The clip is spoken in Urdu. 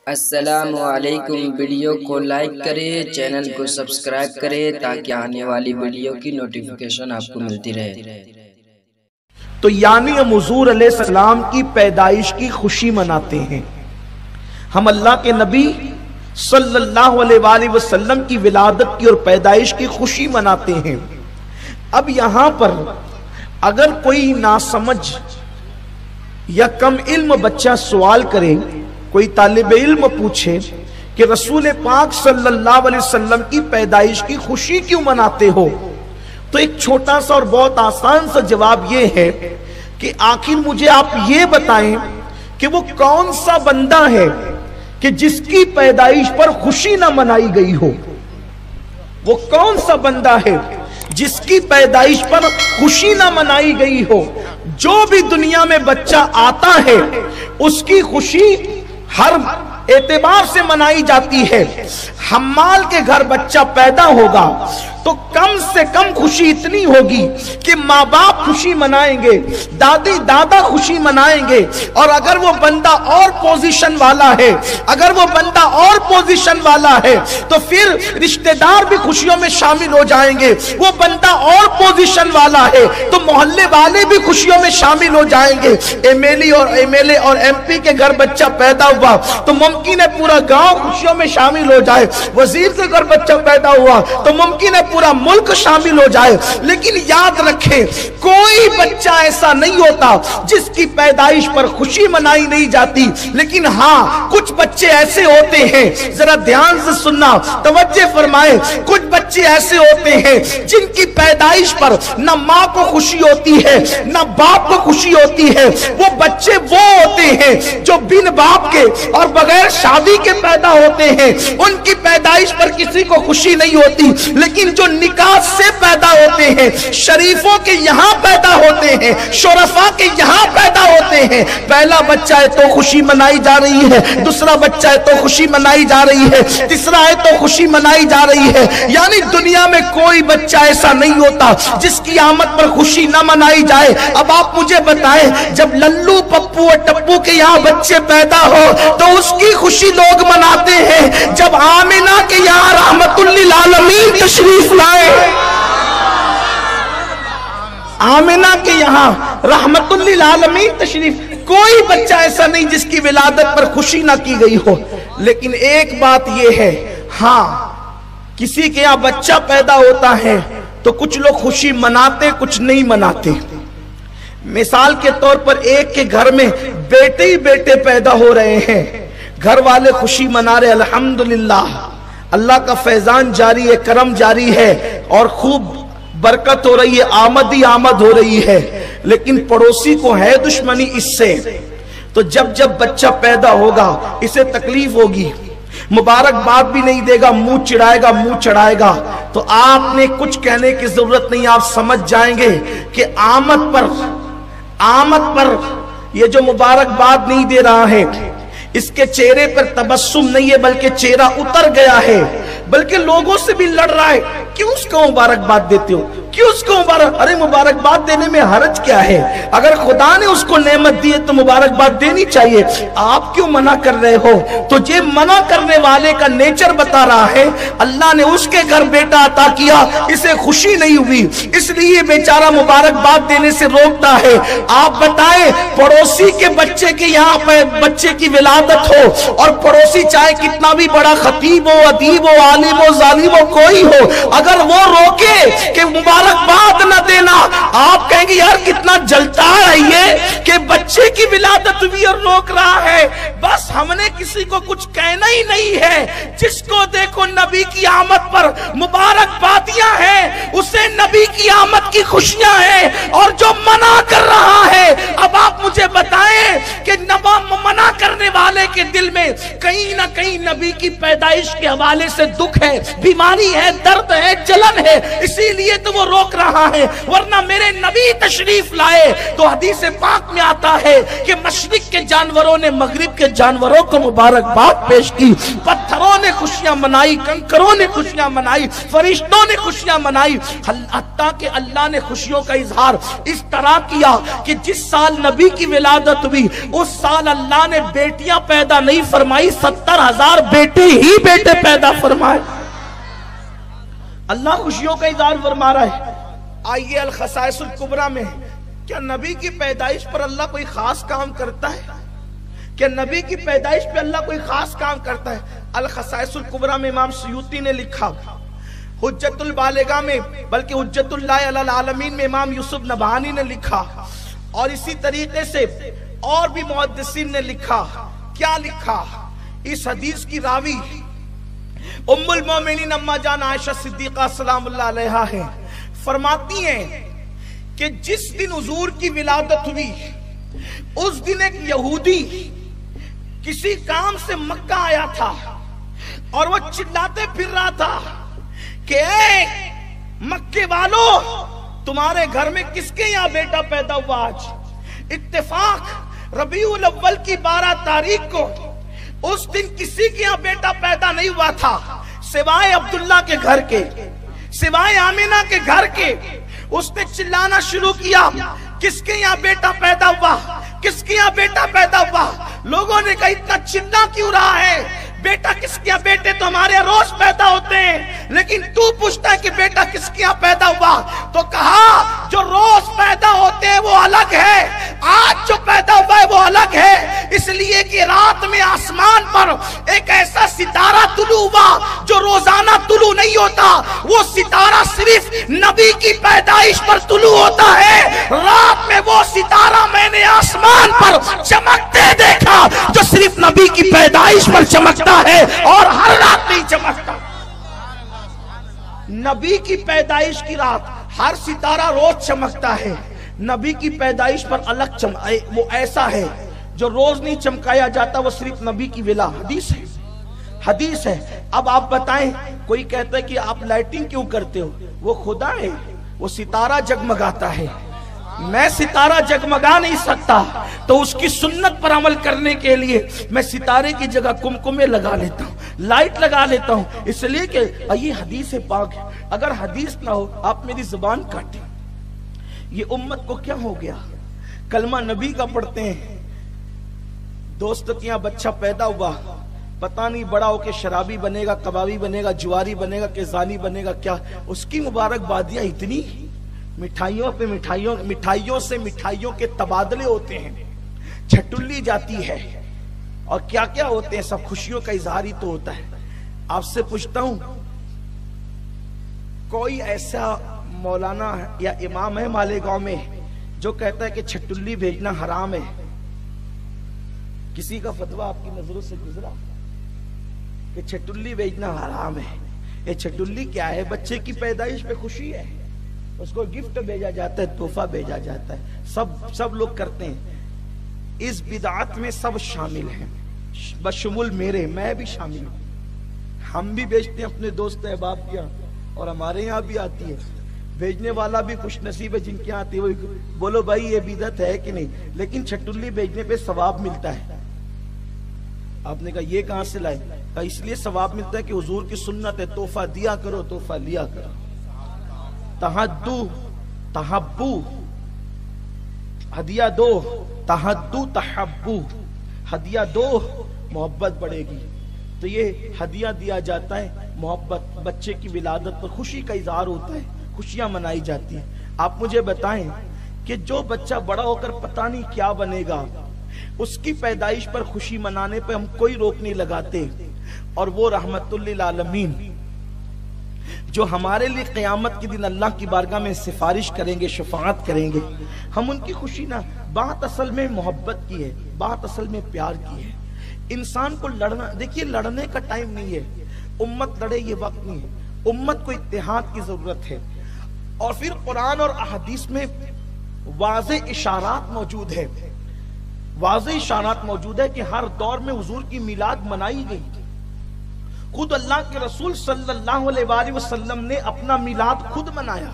السلام علیکم۔ ویڈیو کو لائک کریں، چینل کو سبسکرائب کریں تاکہ آنے والی ویڈیو کی نوٹیفیکیشن آپ کو ملتی رہے۔ تو یعنی ہم حضور علیہ السلام کی پیدائش کی خوشی مناتے ہیں، ہم اللہ کے نبی صلی اللہ علیہ وآلہ وسلم کی ولادت کی اور پیدائش کی خوشی مناتے ہیں۔ اب یہاں پر اگر کوئی ناسمجھ یا کم علم بچہ سوال کرے، کوئی طالب علم پوچھے کہ رسول پاک صلی اللہ علیہ وسلم کی پیدائش کی خوشی کیوں مناتے ہو، تو ایک چھوٹا سا اور بہت آسان سا جواب یہ ہے کہ آخر مجھے آپ یہ بتائیں کہ وہ کون سا بندہ ہے کہ جس کی پیدائش پر خوشی نہ منائی گئی ہو۔ وہ کون سا بندہ ہے جس کی پیدائش پر خوشی نہ منائی گئی ہو؟ جو بھی دنیا میں بچہ آتا ہے اس کی خوشی ہر اعتبار سے منائی جاتی ہے۔ حمال کے گھر بچہ پیدا ہوگا تو کم سے کم خوشی اتنی ہوگی کہ ماں باپ خوشی منائیں گے، دادی دادا خوشی منائیں گے، اور اگر وہ بندہ اور پوزیشن والا ہے، تو پھر رشتہ دار بھی خوشیوں میں شامل ہو جائیں گے۔ وہ بندہ اور پوزیشن والا ہے تو محلے والے بھی خوشیوں میں شامل ہو جائیں گے۔ ایم ایل اے اور ایم پی کے گھر بچہ پیدا ہوا تو ممکن ہے پورا گاؤں خوشیوں میں شامل ہو جائے۔ وزیر کے گھر بچہ پیدا ہوا تو ممکن ہے پورا ملک شامل ہو جائے۔ لیکن یاد رکھیں، کوئی بچہ ایسا نہیں ہوتا جس کی پیدائش پر خوشی منائی نہیں جاتی۔ لیکن ہاں، کچھ بچے ایسے ہوتے ہیں، ذرا دھیان سے سننا، توجہ فرمائیں، کچھ بچے ایسے ہوتے ہیں جن کی پیدائش پر نہ ماں کو خوشی ہوتی ہے نہ باپ کو خوشی ہوتی ہے۔ وہ بچے وہ ہوتے ہیں جو بن باپ کے اور بغیر شادی کے پیدا ہوتے ہیں، ان کی پیدائش پر کسی کو خوشی نہیں ہوتی۔ لیکن جو نکاح سے پیدا ہوتے ہیں، شریفوں کے یہاں پیدا ہوتے ہیں، شرفاء کے یہاں پیدا ہوتے ہیں، پہلا بچہ ہے تو خوشی منائی جا رہی ہے، دوسرا بچہ ہے تو خوشی منائی جا رہی ہے، تیسرا ہے تو خوشی منائی جا رہی ہے۔ یعنی دنیا میں کوئی بچہ ایسا نہیں ہوتا جس کی آمد پر خوشی نہ منائی جائے۔ اب آپ مجھے بتائیں، جب للو پپو اور ٹپو کے یہاں بچے پیدا ہو تو اس کی خوشی لوگ مناتے ہیں۔ جب آمنہ کے یہاں رحمت للعالمین تشریف لائے، آمنہ کے یہاں رحمت للعالمین تشریف، کوئی بچہ ایسا نہیں جس کی ولادت پر خوشی نہ کی گئی ہو۔ لیکن ایک بات یہ ہے، ہاں کسی کے یہاں بچہ پیدا ہوتا ہے تو کچھ لوگ خوشی مناتے، کچھ نہیں مناتے۔ مثال کے طور پر ایک کے گھر میں بیٹے ہی بیٹے پیدا ہو رہے ہیں، گھر والے خوشی منا رہے، الحمدللہ اللہ کا فیضان جاری ہے، کرم جاری ہے اور خوب برکت ہو رہی ہے، آمد ہی آمد ہو رہی ہے۔ لیکن پڑوسی کو ہے دشمنی اس سے، تو جب بچہ پیدا ہوگا اسے تکلیف ہوگی، مبارکباد بھی نہیں دے گا، منہ چڑھائے گا۔ تو آپ نے کچھ کہنے کی ضرورت نہیں، آپ سمجھ جائیں گے کہ آمد پر یہ جو مبارکباد نہیں دے رہا ہے، اس کے چہرے پر تبسم نہیں ہے بلکہ چہرہ اتر گیا ہے، بلکہ لوگوں سے بھی لڑ رہا ہے۔ کیوں اس کو مبارکباد دیتے ہو؟ کیوں اس کو ارے مبارکباد دینے میں حرج کیا ہے؟ اگر خدا نے اس کو نعمت دی ہے تو مبارکباد دینی چاہیے، آپ کیوں منع کر رہے ہو؟ تو یہ منع کرنے والے کا نیچر بتا رہا ہے، اللہ نے اس کے گھر بیٹا عطا کیا، اسے خوشی نہیں ہوئی، اس لیے بیچارہ مبارکباد دینے سے روکتا ہے۔ آپ بتائیں، پڑوسی کے بچے کے یہاں پہ بچے کی ولادت ہو اور پڑوسی چاہے کتنا بھی بڑا خطیب ہو، ادیب ہو، عالم ہو، ظالم ہو، کوئی ہو، اگر وہ روکے کہ مبارکباد نہ دینا، آپ کہیں گے یار کتنا جلتا ہے یہ کہ بچے کی ولادت ہوئی اور روک رہا ہے۔ بس ہم نے کسی کو کچھ کہنا ہی نہیں ہے۔ جس کو دیکھو نبی کی آمد پر مبارکبادیاں ہیں، اسے نبی کی آمد کی خوشیاں ہیں، اور جو منع کر رہا ہے، اب آپ مجھے بتائیں کہ منع کرنے والے کے دل میں کہیں نہ کہیں نبی کی پیدائش کے حوالے سے دکھ ہے، بیماری ہے، درد ہے، جلن ہے، اسی لیے تو وہ روک رہا ہے۔ ورنہ میرے نبی تشریف لائے تو حدیث پاک میں آتا ہے کہ مشرق کے جانوروں نے مغرب کے جانوروں کو مبارکباد پیش کی، پتھر پتھروں نے خوشیاں منائی، کنکروں نے خوشیاں منائی، فرشتوں نے خوشیاں منائی، حتیٰ کہ اللہ نے خوشیوں کا اظہار اس طرح کیا کہ جس سال نبی کی ولادت ہوئی اس سال اللہ نے بیٹیاں پیدا نہیں فرمائی، 70,000 بیٹے ہی بیٹے پیدا فرمائے۔ اللہ خوشیوں کا اظہار فرما رہا ہے۔ آئیے الخصائص الکبریٰ میں، کیا نبی کی پیدائش پر اللہ کوئی خاص کام کرتا ہے؟ کہ نبی کی پیدائش پہ اللہ کوئی خاص کام کرتا ہے؟ الخصائص الکبریٰ میں امام سیوطی نے لکھا، حجت البالغہ میں بلکہ حجت اللہ علی العالمین میں امام یوسف نبہانی نے لکھا، اور اسی طریقے سے اور بھی محدثین نے لکھا۔ کیا لکھا؟ اس حدیث کی راوی ام المومنین اما جان عائشہ صدیقہ سلام اللہ علیہا ہے، فرماتی ہیں کہ جس دن حضور کی ولادت ہوئی اس دن ایک یہودی کسی کام سے مکہ آیا تھا اور وہ چلاتے پھر رہا تھا کہ اے مکے والو، تمہارے گھر میں کس کے یہاں بیٹا پیدا ہوا؟ آج اتفاق ربیع الاول کی 12 تاریخ کو اس دن کسی کے یہاں بیٹا پیدا نہیں ہوا تھا سوائے عبداللہ کے گھر کے، سوائے آمینہ کے گھر کے۔ اس نے چلانا شروع کیا، کس کے یہاں بیٹا پیدا ہوا، کس کے یہاں بیٹا پیدا ہوا؟ لوگوں نے کہا اتنا چلا کیوں رہا ہے؟ بیٹا کس کے یہاں؟ بیٹے تو ہمارے روز پیدا ہوتے ہیں، لیکن تو پوچھتا ہے کہ بیٹا کس کے یہاں پیدا ہوا؟ تو کہا جو روز پیدا ہوتے ہیں وہ الگ ہے، آج جو پیدا ہوا ہے وہ الگ ہے، اس لیے کہ رات میں آسمان پر ایک ایسا ستارہ طلوع ہوا جو روزانہ طلوع نہیں ہوتا، وہ ستارہ صرف نبی کی پیدائش پر طلوع ہوتا ہے۔ رات میں وہ ستارہ میں نے آسمان پر چمکتے دیکھا جو صرف نبی کی پیدائش پر چمکتا ہے اور ہر رات نہیں چمکتا۔ نبی کی پیدائش کی رات ہر ستارہ روز چمکتا ہے، نبی کی پیدائش پر الگ وہ ایسا ہے جو روز نہیں چمکایا جاتا، وہ صرف نبی کی ولا۔ حدیث ہے، حدیث ہے۔ اب آپ بتائیں، کوئی کہتا ہے کہ آپ لائٹنگ کیوں کرتے ہو؟ وہ خدا ہے، وہ ستارہ جگمگاتا ہے، میں ستارہ جگمگا نہیں سکتا، تو اس کی سنت پر عمل کرنے کے لیے میں ستارے کی جگہ کمکمے لگا لیتا ہوں، لائٹ لگا لیتا ہوں، اس لیے کہ یہ حدیث پاک ہے۔ اگر حدیث نہ ہو آپ میری زبان کاٹیں۔ یہ امت کو کیا ہو گیا؟ کلمہ نبی کا پڑھتے ہیں، دوست کے یہاں بچہ پیدا ہوا، پتہ نہیں بڑا ہو کے شرابی بنے گا، کبابی بنے گا، جواری بنے گا کہ زانی بنے گا، کیا اس کی مبارک بادیاں اتنی، مٹھائیوں پہ مٹھائیوں، مٹھائیوں سے مٹھائیوں کے تبادلے ہوتے ہیں، چھٹلی جاتی ہے، اور کیا کیا ہوتے ہیں، سب خوشیوں کا اظہار ہی تو ہوتا ہے۔ آپ سے پوچھتا ہوں، کوئی ایسا مولانا یا امام ہے مالیگاؤں میں جو کہتا ہے کہ چھٹلی بھیجنا حرام ہے؟ کسی کا فتویٰ آپ کی نظروں سے گزرا کہ چھٹلی بھیجنا حرام ہے؟ یہ چھٹلی کیا ہے؟ بچے کی پیدائش پہ خوشی ہے، اس کو گفٹ بھیجا جاتا ہے، تحفہ بھیجا جاتا ہے، سب لوگ کرتے ہیں۔ اس بدعت میں سب شامل ہیں، بشمول میرے، میں بھی شامل ہوں۔ ہم بھی بیچتے ہیں اپنے دوست احباب کیا، اور ہمارے یہاں بھی آتی ہے، بھیجنے والا بھی خوش نصیب ہے جن کے یہاں آتی ہے، وہ بولو بھائی یہ بدعت ہے کہ نہیں، لیکن چھٹلی بھیجنے پہ ثواب ملتا ہے۔ آپ نے کہا یہ کہاں سے لائے؟ کہا اس لیے ثواب ملتا ہے کہ حضور کی سنت ہے، تحفہ دیا کرو، تحفہ لیا کرو، تحدو تحبو، ہدیہ دو، تحدو تحبو، ہدیہ دو محبت بڑھے گی۔ تو یہ ہدیہ دیا جاتا ہے، محبت، بچے کی ولادت پر خوشی کا اظہار ہوتا ہے، خوشیاں منائی جاتی ہیں۔ آپ مجھے بتائیں کہ جو بچہ بڑا ہو کر پتہ نہیں کیا بنے گا، اس کی پیدائش پر خوشی منانے پہ ہم کوئی روک نہیں لگاتے، اور وہ رحمت للعالمین جو ہمارے لیے قیامت کے دن اللہ کی بارگاہ میں سفارش کریں گے، شفاعت کریں گے، ہم ان کی خوشی نہ، بات اصل میں محبت کی ہے، بات اصل میں پیار کی ہے۔ انسان کو لڑنا، دیکھیے لڑنے کا ٹائم نہیں ہے، امت لڑے یہ وقت نہیں ہے، امت کو اتحاد کی ضرورت ہے۔ اور پھر قرآن اور احادیث میں واضح اشارات موجود ہے، واضح اشارات موجود ہے کہ ہر دور میں حضور کی میلاد منائی گئی۔ خود اللہ کے رسول صلی اللہ علیہ وسلم نے اپنا میلاد خود منایا۔